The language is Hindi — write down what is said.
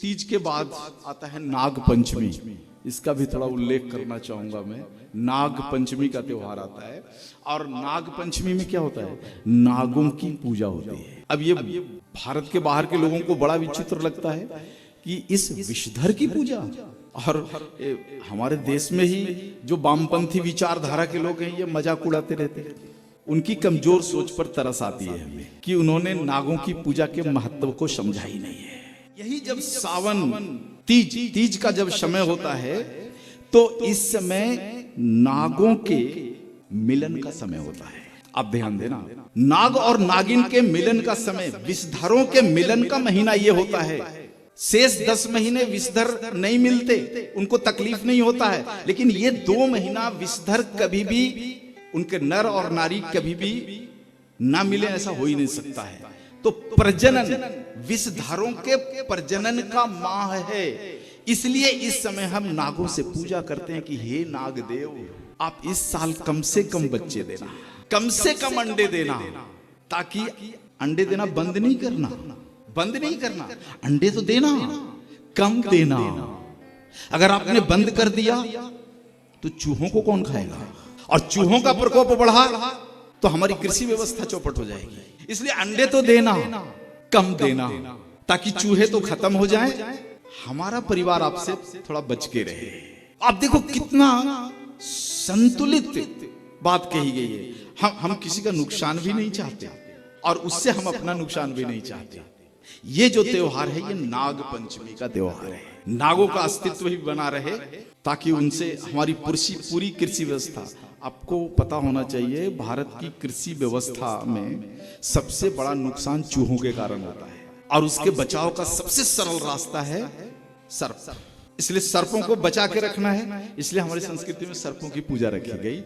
तीज के बाद आता है नाग पंचमी। इसका भी थोड़ा उल्लेख करना चाहूंगा मैं। नाग पंचमी का त्योहार आता है और नाग पंचमी में क्या होता है, नागों की पूजा होती है। अब ये भारत के बाहर के लोगों को बड़ा विचित्र लगता है कि इस विषधर की पूजा, और हमारे देश में ही जो वामपंथी विचारधारा के लोग हैं ये मजाक उड़ाते रहते हैं। उनकी कमजोर सोच पर तरस आती है हमें कि उन्होंने नागों की पूजा के महत्व को समझा ही नहीं है। यही जब सावन तीज का जब समय होता है तो इस समय नागों के मिलन का समय होता है। आप ध्यान देना, नाग और नागिन के मिलन का समय, विषधरों के मिलन का महीना ये होता है। शेष 10 महीने विषधर नहीं मिलते, उनको तकलीफ नहीं होता है, लेकिन ये 2 महीना विषधर कभी भी, उनके नर और नारी कभी भी ना मिले, ऐसा हो ही नहीं सकता है। तो प्रजनन, विषधरों के प्रजनन का माह है, इसलिए इस समय हम नागों से पूजा करते हैं कि हे नागदेव, आप इस साल कम से कम बच्चे देना, कम से कम अंडे देना, ताकि अंडे देना बंद नहीं करना, अंडे तो देना, कम देना। अगर आपने बंद कर दिया तो चूहों को कौन खाएगा, और चूहों का प्रकोप बढ़ा तो हमारी कृषि व्यवस्था चौपट हो जाएगी। इसलिए अंडे तो देना, कम देना, ताकि चूहे तो खत्म हो जाएं, हमारा परिवार आपसे थोड़ा बच के रहे। आप देखो कितना संतुलित बात कही गई है। हम किसी का नुकसान भी नहीं चाहते और उससे हम अपना नुकसान भी नहीं चाहते। ये जो त्योहार है ये नाग पंचमी का त्योहार है। नागों का अस्तित्व भी बना रहे ताकि उनसे हमारी पूरी कृषि व्यवस्था, आपको पता होना चाहिए भारत की कृषि व्यवस्था में सबसे बड़ा नुकसान चूहों के कारण होता है, और उसके बचाव का सबसे सरल रास्ता है सर्प। इसलिए सर्पों को बचा के रखना है, इसलिए हमारी संस्कृति में सर्पों की पूजा रखी गई।